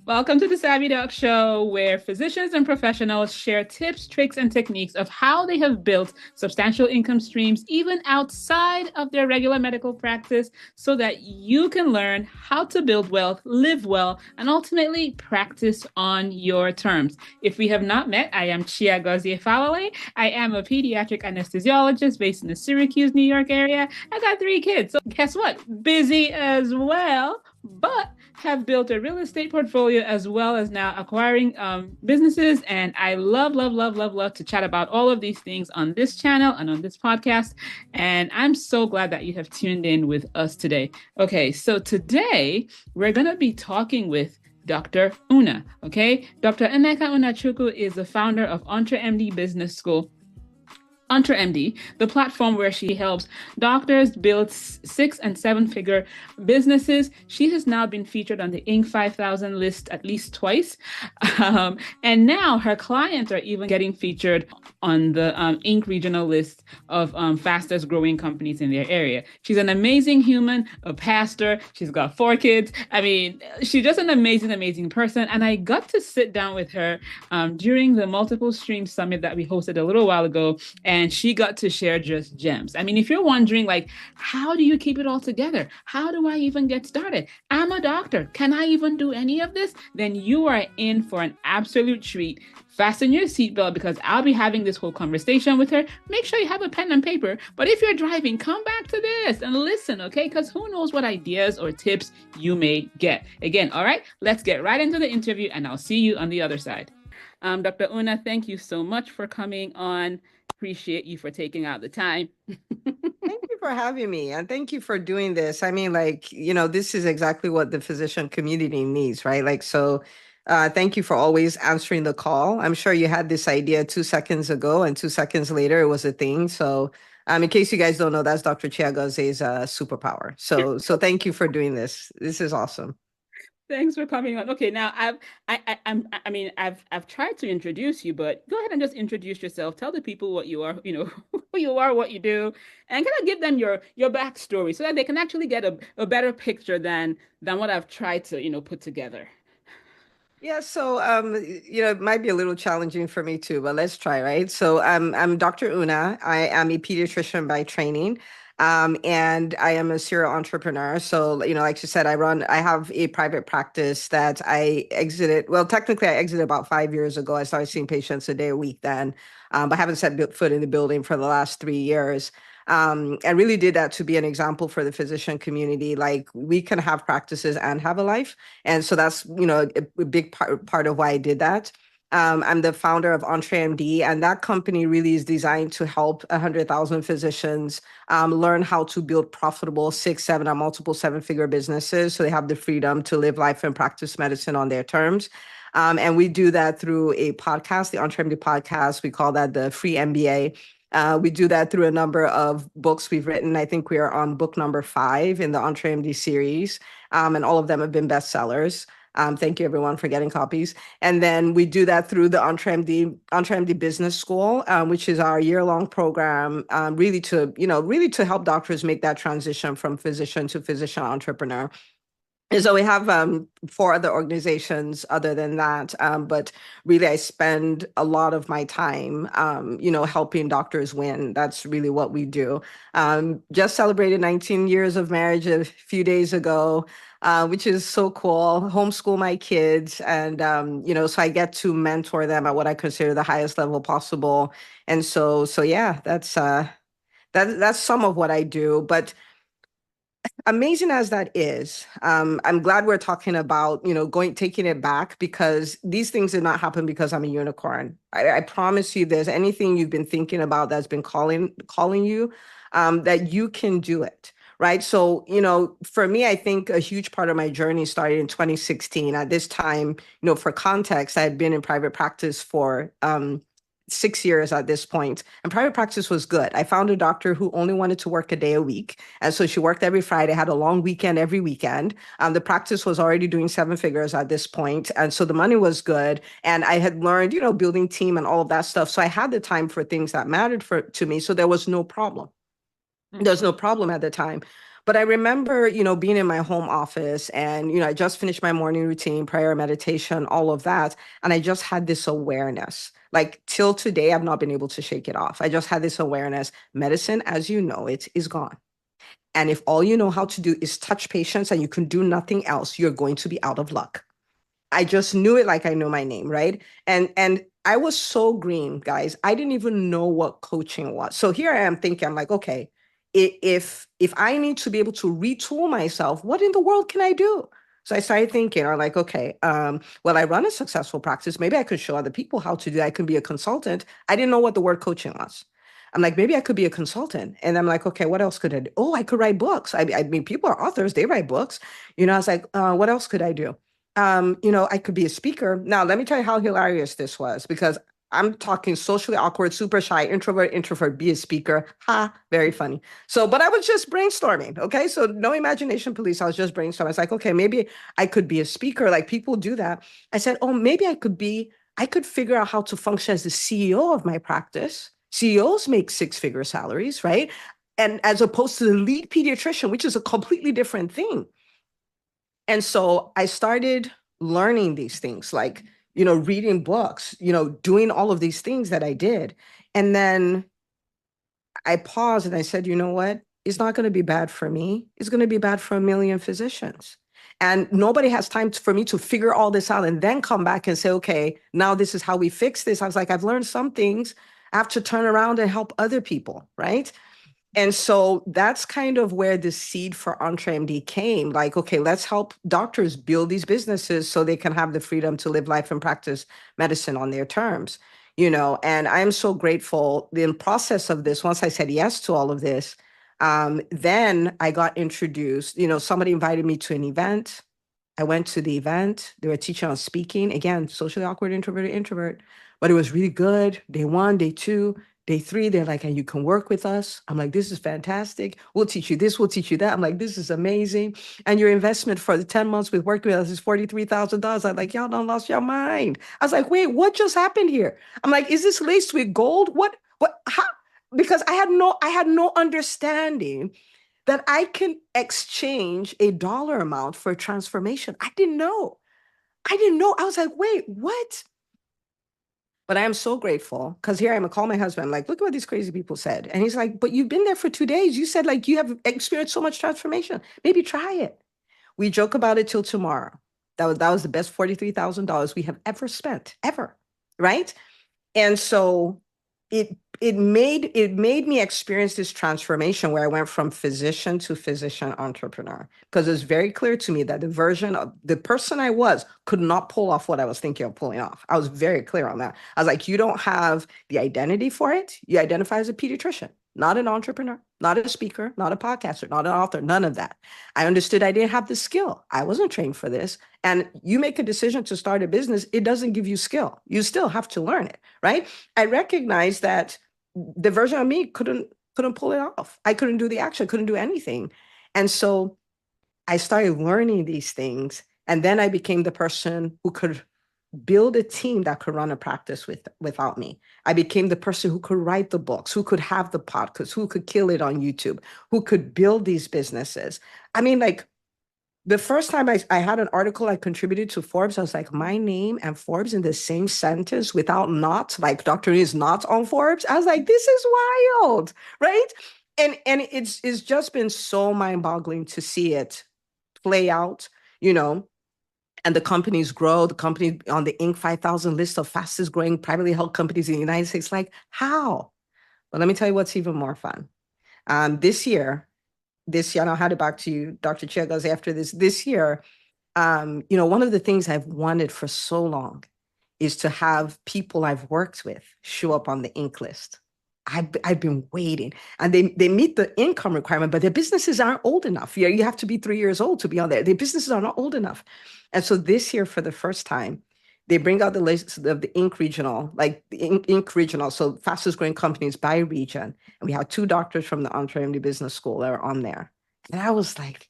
Welcome to the Savvy Doc Show, where physicians and professionals share tips, tricks, and techniques of how they have built substantial income streams even outside of their regular medical practice so that you can learn how to build wealth, live well, and ultimately practice on your terms. If we have not met, I am Chia Gozie Falale. I am a pediatric anesthesiologist based in the Syracuse, New York area. I got 3 kids. So guess what? Busy as well, but have built a real estate portfolio as well as now acquiring businesses. And I love to chat about all of these things on this channel and on this podcast. And I'm so glad that you have tuned in with us today. Okay, so today we're going to be talking with Dr. Una. Okay, Dr. Nneka Unachukwu is the founder of EntreMD Business School. EntreMD, the platform where she helps doctors build 6- and 7-figure businesses. She has now been featured on the Inc. 5000 list at least twice. And now her clients are even getting featured on the Inc. regional list of fastest growing companies in their area. She's an amazing human, a pastor. She's got 4 kids. I mean, she's just an amazing person. And I got to sit down with her during the Multiple Stream Summit that we hosted a little while ago. And she got to share just gems. I mean, if you're wondering, like, how do you keep it all together? How do I even get started? I'm a doctor. Can I even do any of this? Then you are in for an absolute treat. Fasten your seatbelt because I'll be having this whole conversation with her. Make sure you have a pen and paper. But if you're driving, come back to this and listen, okay? Because who knows what ideas or tips you may get. Again, all right, let's get right into the interview and I'll see you on the other side. Dr. Una, thank you so much for coming on. Appreciate you for taking out the time. Thank you for having me, and thank you for doing this. I mean, this is exactly what the physician community needs, right? Thank you for always answering the call. I'm sure you had this idea 2 seconds ago, and 2 seconds later it was a thing. So, in case you guys don't know, that's Dr. Chiagoze's superpower. So thank you for doing this. This is awesome. Thanks for coming on. Okay, now I've tried to introduce you, but go ahead and just introduce yourself. Tell the people what you are, who you are, what you do, and kind of give them your backstory so that they can actually get a better picture than what I've tried to, put together. Yeah, so it might be a little challenging for me too, but let's try, right? So I'm Dr. Una. I am a pediatrician by training. And I am a serial entrepreneur. So, like you said, I have a private practice that I exited. Well, technically, I exited about 5 years ago. I started seeing patients a day a week then, but haven't set foot in the building for the last 3 years. I really did that to be an example for the physician community. Like, we can have practices and have a life. And so that's, a big part of why I did that. I'm the founder of EntreMD, and that company really is designed to help 100,000 physicians learn how to build profitable 6, 7, or multiple 7-figure businesses so they have the freedom to live life and practice medicine on their terms. And we do that through a podcast, the EntreMD podcast. We call that the Free MBA. We do that through a number of books we've written. I think we are on book number 5 in the EntreMD series, and all of them have been bestsellers. Thank you, everyone, for getting copies. And then we do that through the EntreMD Business School, which is our year-long program, really to help doctors make that transition from physician to physician entrepreneur. And so we have 4 other organizations other than that, but really I spend a lot of my time, helping doctors win. That's really what we do. Just celebrated 19 years of marriage a few days ago, which is so cool. Homeschool my kids, and so I get to mentor them at what I consider the highest level possible. And so yeah, that's some of what I do, but amazing as that is, I'm glad we're talking about, taking it back, because these things did not happen because I'm a unicorn. I promise you, there's anything you've been thinking about that's been calling you, that you can do it. Right. So, for me, I think a huge part of my journey started in 2016. At this time, for context, I had been in private practice for 6 years at this point, and private practice was good. I found a doctor who only wanted to work a day a week. And so she worked every Friday, had a long weekend every weekend. The practice was already doing 7 figures at this point. And so the money was good. And I had learned, building team and all of that stuff. So I had the time for things that mattered to me. So there was no problem. There's no problem at the time. But I remember, being in my home office and, I just finished my morning routine, prayer, meditation, all of that. And I just had this awareness. Like till today, I've not been able to shake it off. I just had this awareness. Medicine, as you know it, is gone. And if all you know how to do is touch patients and you can do nothing else, you're going to be out of luck. I just knew it like I know my name, right? And I was so green, guys. I didn't even know what coaching was. So here I am thinking, I'm like, okay, if I need to be able to retool myself, what in the world can I do? So I started thinking, I'm like, okay, well, I run a successful practice. Maybe I could show other people how to do that. I could be a consultant. I didn't know what the word coaching was. I'm like, maybe I could be a consultant. And I'm like, okay, what else could I do? Oh, I could write books. I mean, people are authors, they write books. I was like, what else could I do? I could be a speaker. Now, let me tell you how hilarious this was because I'm talking socially awkward, super shy, introvert, be a speaker. Ha, very funny. So, but I was just brainstorming. Okay. So, no imagination police. I was just brainstorming. I was like, okay, maybe I could be a speaker. Like people do that. I said, oh, maybe I could figure out how to function as the CEO of my practice. CEOs make six-figure salaries, right? And as opposed to the lead pediatrician, which is a completely different thing. And so I started learning these things, like, reading books, doing all of these things that I did. And then I paused and I said, you know what? It's not going to be bad for me. It's going to be bad for a million physicians. And nobody has time for me to figure all this out and then come back and say, okay, now this is how we fix this. I was like, I've learned some things. I have to turn around and help other people, right? And so that's kind of where the seed for EntreMD came. Like, okay, let's help doctors build these businesses so they can have the freedom to live life and practice medicine on their terms, and I'm so grateful in the process of this. Once I said yes to all of this, then I got introduced, somebody invited me to an event. I went to the event. They were teaching on speaking. Again, socially awkward, introverted, introvert. But it was really good. Day 1, day 2, day 3, they're like, and you can work with us. I'm like, this is fantastic. We'll teach you this, we'll teach you that. I'm like, this is amazing. And your investment for the 10 months with working with us is $43,000. I'm like, y'all done lost your mind. I was like, wait, what just happened here? I'm like, is this laced with gold? How? Because I had no understanding that I can exchange a dollar amount for a transformation. I didn't know. I was like, wait, what? But I am so grateful because here I am, I call my husband, like, look at what these crazy people said. And he's like, but you've been there for 2 days. You said like you have experienced so much transformation. Maybe try it. We joke about it till tomorrow. That was the best $43,000 we have ever spent, ever. Right. And so it made me experience this transformation where I went from physician to physician entrepreneur because it's very clear to me that the version of the person I was could not pull off what I was thinking of pulling off. I was very clear on that. I was like, you don't have the identity for it. You identify as a pediatrician, not an entrepreneur, not a speaker, not a podcaster, not an author, none of that. I understood I didn't have the skill. I wasn't trained for this. And you make a decision to start a business, it doesn't give you skill. You still have to learn it, right? I recognize that the version of me couldn't pull it off. I couldn't do the action, couldn't do anything. And so I started learning these things. And then I became the person who could build a team that could run a practice without me. I became the person who could write the books, who could have the podcast, who could kill it on YouTube, who could build these businesses. I mean, like the first time I had an article I contributed to Forbes, I was like, my name and Forbes in the same sentence without not, like Dr. is not on Forbes. I was like, this is wild, right? And it's just been so mind-boggling to see it play out, and the companies grow, the company on the Inc. 5000 list of fastest growing privately held companies in the United States. Like, how? But let me tell you what's even more fun. This year, and I'll hand it back to you, Dr. Chiagas, after this year, one of the things I've wanted for so long is to have people I've worked with show up on the Inc. list. I've been waiting, and they meet the income requirement, but their businesses aren't old enough. You have to be 3 years old to be on there. Their businesses are not old enough. And so this year, for the first time, they bring out the list of the Inc. regional, like the Inc. regional, so fastest growing companies by region. And we have 2 doctors from the EntreMD Business School that are on there. And I was like,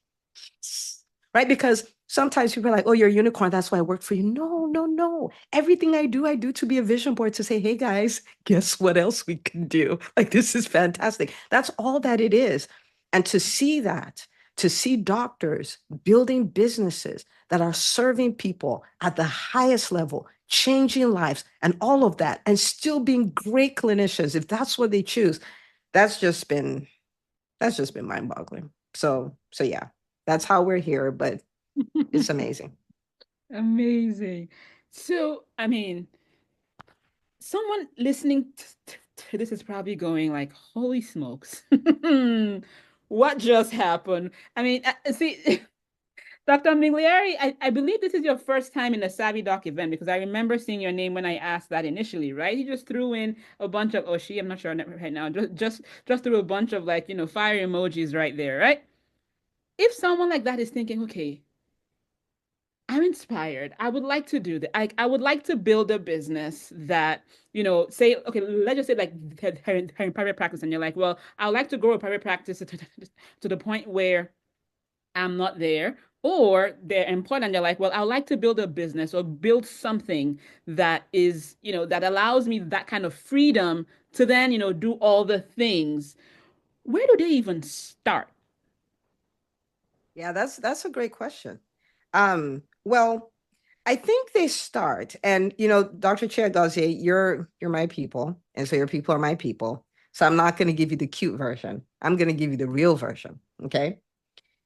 yes. Right? Because sometimes people are like, oh, you're a unicorn. That's why I work for you. No, no, no. Everything I do to be a vision board to say, hey, guys, guess what else we can do? Like, this is fantastic. That's all that it is. And to see that, to see doctors building businesses that are serving people at the highest level, changing lives and all of that, and still being great clinicians, if that's what they choose, that's just been mind-boggling. So yeah, that's how we're here, but it's amazing. Amazing. So, I mean, someone listening to this is probably going like, "Holy smokes, what just happened?" I mean, see, Dr. Miglieri, I believe this is your first time in a Savvy Doc event because I remember seeing your name when I asked that initially, right? You just threw in a bunch of, oh, I'm not sure right now, just threw a bunch of like, fire emojis right there, right? If someone like that is thinking, okay, I'm inspired. I would like to do that. I would like to build a business that, say, okay, let's just say like they're in private practice and you're like, well, I would like to grow a private practice to the point where I'm not there. Or they're employed and they're like, well, I would like to build a business or build something that is, that allows me that kind of freedom to then, do all the things. Where do they even start? Yeah, that's a great question. Well, I think they start, and Dr. Chiagozie, you're my people, and so your people are my people. So I'm not going to give you the cute version. I'm going to give you the real version. Okay.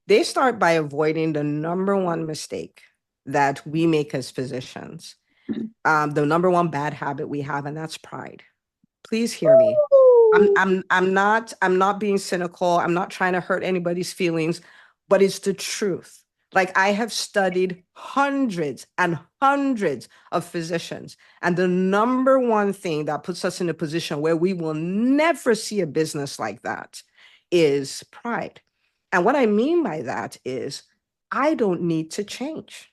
They start by avoiding the number one mistake that we make as physicians, the number one bad habit we have, and that's pride. Please hear me. I'm not being cynical. I'm not trying to hurt anybody's feelings, but it's the truth. Like, I have studied hundreds and hundreds of physicians, and the number one thing that puts us in a position where we will never see a business like that is pride. And what I mean by that is, I don't need to change.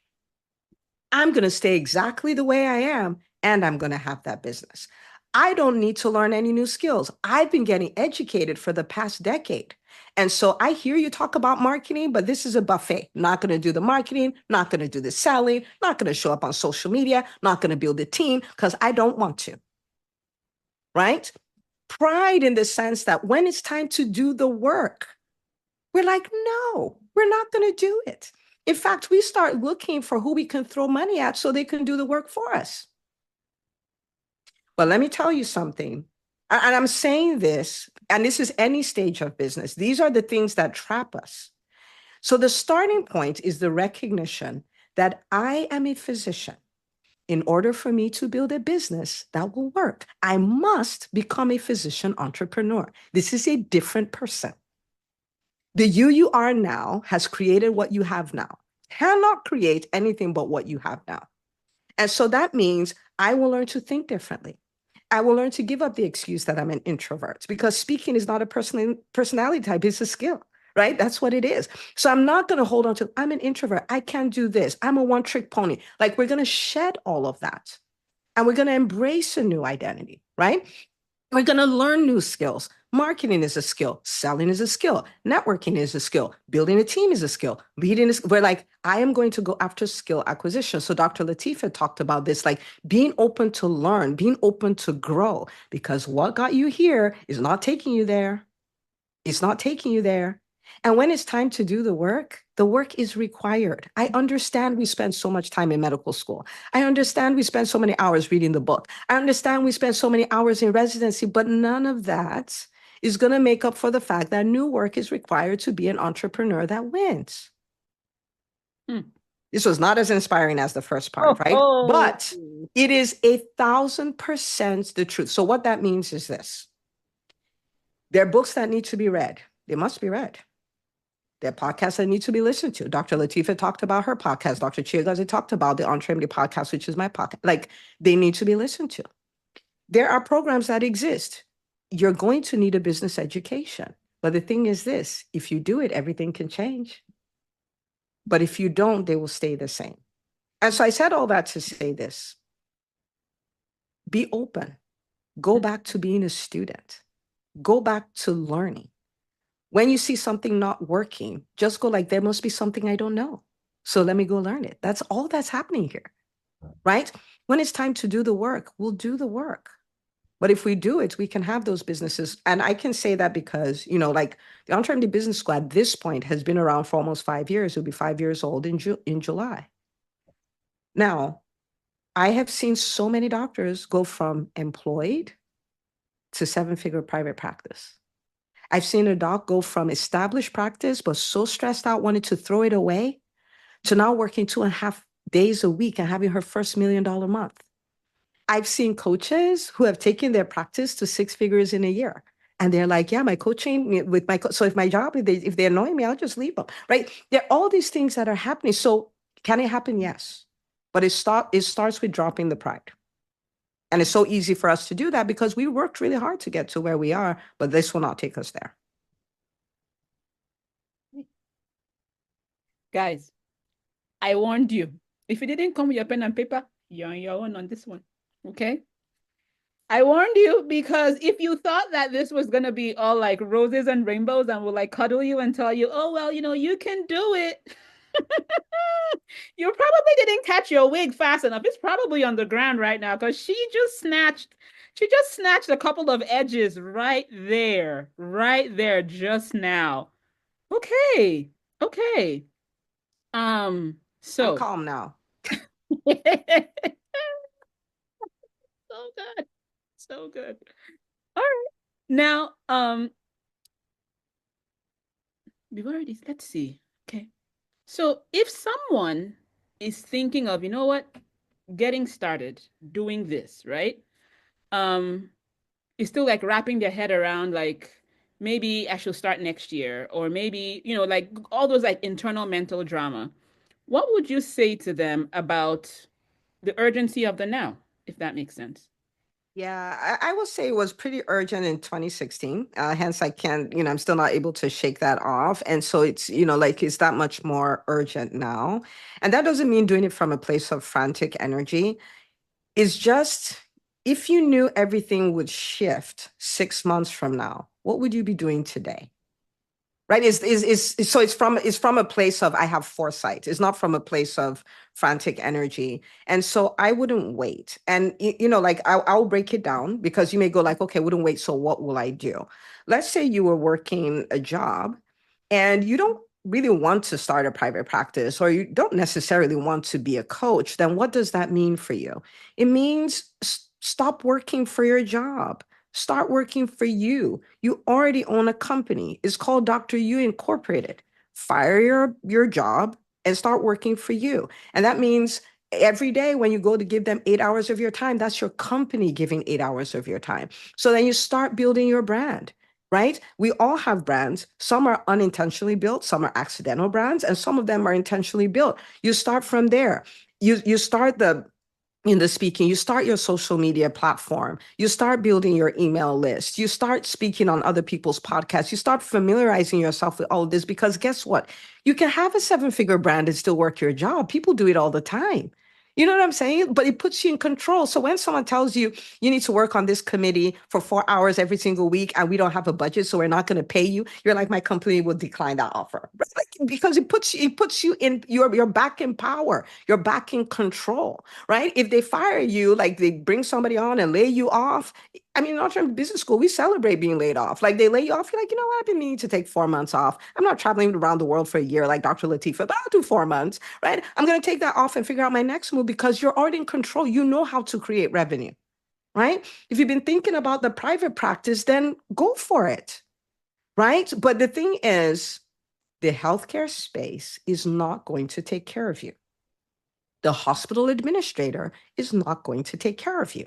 I'm going to stay exactly the way I am, and I'm going to have that business. I don't need to learn any new skills. I've been getting educated for the past decade. And so I hear you talk about marketing, but this is a buffet. Not going to do the marketing, not going to do the selling, not going to show up on social media, not going to build a team because I don't want to. Right? Pride in the sense that when it's time to do the work, we're like, no, we're not going to do it. In fact, we start looking for who we can throw money at so they can do the work for us. But let me tell you something. And I'm saying this, and this is any stage of business. These are the things that trap us. So the starting point is the recognition that I am a physician. In order for me to build a business that will work, I must become a physician entrepreneur. This is a different person. The you are now has created what you have now. Cannot create anything but what you have now. And so that means I will learn to think differently. I will learn to give up the excuse that I'm an introvert because speaking is not a personality type, it's a skill, right? That's what it is. So I'm not going to hold on to, I'm an introvert. I can't do this. I'm a one-trick pony. Like, we're going to shed all of that and we're going to embrace a new identity, right? We're going to learn new skills. Marketing is a skill. Selling is a skill. Networking is a skill. Building a team is a skill. Leading is, we're like, I am going to go after skill acquisition. So Dr. Latifa talked about this, like being open to learn, being open to grow, because what got you here is not taking you there. It's not taking you there. And when it's time to do the work is required. I understand we spend so much time in medical school. I understand we spend so many hours reading the book. I understand we spend so many hours in residency, but none of that is going to make up for the fact that new work is required to be an entrepreneur that wins. This was not as inspiring as the first part, right? But it is 1,000% the truth. So what that means is this. There are books that need to be read. They must be read. There are podcasts that need to be listened to. Dr. Latifa talked about her podcast. Dr. Chiagozie talked about the EntreMD podcast, which is my podcast. Like, they need to be listened to. There are programs that exist. You're going to need a business education. But the thing is this, if you do it, everything can change. But if you don't, they will stay the same. And so I said all that to say this. Be open. Go back to being a student. Go back to learning. When you see something not working, just go like, there must be something I don't know. So let me go learn it. That's all that's happening here, right? When it's time to do the work, we'll do the work. But if we do it, we can have those businesses. And I can say that because, like the EntreMD Business School at this point has been around for almost 5 years. It'll be 5 years old in July. Now, I have seen so many doctors go from employed to seven-figure private practice. I've seen a doc go from established practice, but so stressed out, wanted to throw it away, to now working 2.5 days a week and having her first $1 million month. I've seen coaches who have taken their practice to six figures in a year. And they're like, yeah, my coaching with so if my job, if they annoy me, I'll just leave them, right? There are all these things that are happening. So can it happen? Yes. But it starts with dropping the pride. And it's so easy for us to do that because we worked really hard to get to where we are, but this will not take us there. Guys, I warned you. If you didn't come with your pen and paper, you're on your own on this one. Okay? I warned you because if you thought that this was going to be all like roses and rainbows and will like cuddle you and tell you, oh, well, you can do it. You probably didn't catch your wig fast enough. It's probably on the ground right now because she just snatched a couple of edges right there just now. Okay. Okay. So I'm calm now. So good. So good. All right. Now, we've already, let's see. Okay. So if someone is thinking of, you know what, getting started doing this, right? Is still like wrapping their head around like maybe I should start next year, or maybe, like all those like internal mental drama. What would you say to them about the urgency of the now, if that makes sense? Yeah, I will say it was pretty urgent in 2016. Hence, I can't, I'm still not able to shake that off. And so it's, like it's that much more urgent now. And that doesn't mean doing it from a place of frantic energy. It's just if you knew everything would shift 6 months from now, what would you be doing today? Right? So it's from a place of I have foresight. It's not from a place of frantic energy. And so I wouldn't wait. And like I'll break it down because you may go like, okay, wouldn't wait. So what will I do? Let's say you were working a job and you don't really want to start a private practice, or you don't necessarily want to be a coach. Then what does that mean for you? It means stop working for your job. Start working for you. You already own a company. It's called Dr. You Incorporated. Fire your job and start working for you. And that means every day when you go to give them 8 hours of your time, that's your company giving 8 hours of your time. So then you start building your brand, right? We all have brands. Some are unintentionally built, some are accidental brands, and some of them are intentionally built. You start from there. You start in the speaking, you start your social media platform, you start building your email list, you start speaking on other people's podcasts, you start familiarizing yourself with all of this, because guess what? You can have a seven-figure brand and still work your job. People do it all the time. You know what I'm saying? But it puts you in control. So when someone tells you you need to work on this committee for 4 hours every single week and we don't have a budget, so we're not going to pay you, you're like, my company will decline that offer. Like, because it puts you in you're back in power, you're back in control, right? If they fire you, like they bring somebody on and lay you off. I mean, in Notre Business School, we celebrate being laid off. Like they lay you off, you're like, you know what? I've been meaning to take 4 months off. I'm not traveling around the world for a year like Dr. Latifa, but I'll do 4 months, right? I'm going to take that off and figure out my next move because you're already in control. You know how to create revenue, right? If you've been thinking about the private practice, then go for it, right? But the thing is, the healthcare space is not going to take care of you. The hospital administrator is not going to take care of you.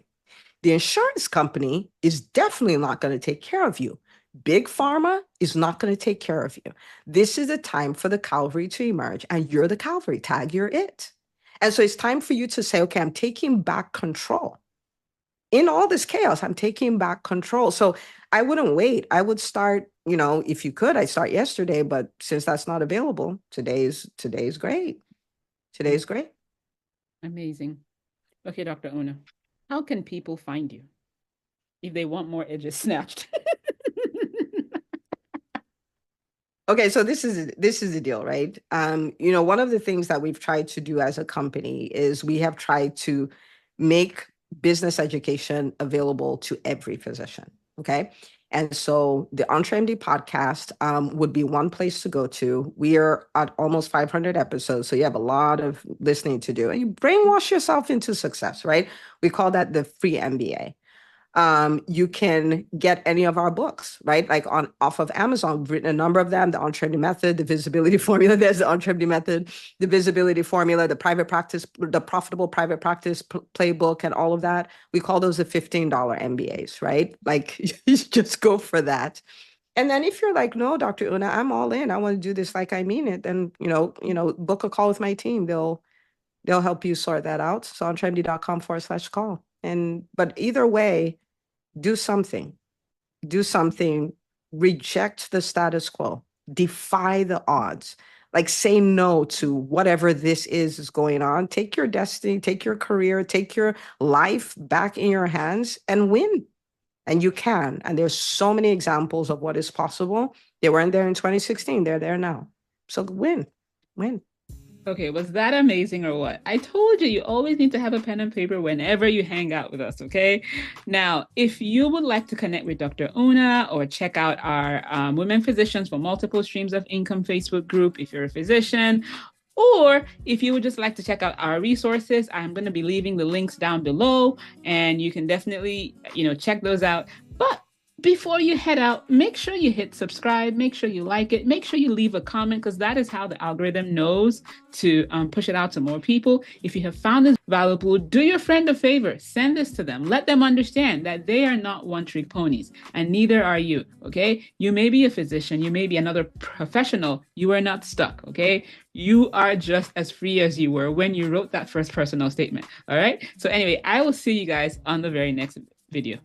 The insurance company is definitely not going to take care of you. Big pharma is not going to take care of you. This is the time for the cavalry to emerge, and you're the cavalry tag, you're it. And so it's time for you to say, okay, I'm taking back control. In all this chaos, I'm taking back control. So I wouldn't wait. I would start, if you could, I'd start yesterday, but since that's not available, today's great. Today's great. Amazing. Okay, Dr. Una, how can people find you if they want more edges snatched? Okay, so this is the deal, right? One of the things that we've tried to do as a company is we have tried to make business education available to every physician. Okay. And so the EntreMD podcast would be one place to go to. We are at almost 500 episodes, so you have a lot of listening to do. And you brainwash yourself into success, right? We call that the free MBA. You can get any of our books, right? Like off of Amazon. We've written a number of them: the EntreMD Method, the Visibility Formula. There's the EntreMD Method, the Visibility Formula, the Private Practice, the Profitable Private Practice Playbook, and all of that. We call those the $15 MBAs, right? Like you just go for that. And then if you're like, no, Dr. Una, I'm all in. I want to do this like I mean it. Then book a call with my team. They'll help you sort that out. So entremd.com/call. But either way, do something, reject the status quo, defy the odds, like say no to whatever this is going on. Take your destiny, take your career, take your life back in your hands and win. And you can. And there's so many examples of what is possible. They weren't there in 2016. They're there now. So win. Okay, was that amazing or what? I told you always need to have a pen and paper whenever you hang out with us, okay? Now, if you would like to connect with Dr. Una or check out our Women Physicians for Multiple Streams of Income Facebook group, if you're a physician, or if you would just like to check out our resources, I'm going to be leaving the links down below, and you can definitely, check those out. But before you head out, make sure you hit subscribe, make sure you like it, make sure you leave a comment, because that is how the algorithm knows to push it out to more people. If you have found this valuable, do your friend a favor, send this to them. Let them understand that they are not one-trick ponies, and neither are you, okay? You may be a physician, you may be another professional, you are not stuck, okay? You are just as free as you were when you wrote that first personal statement, all right? So anyway, I will see you guys on the very next video.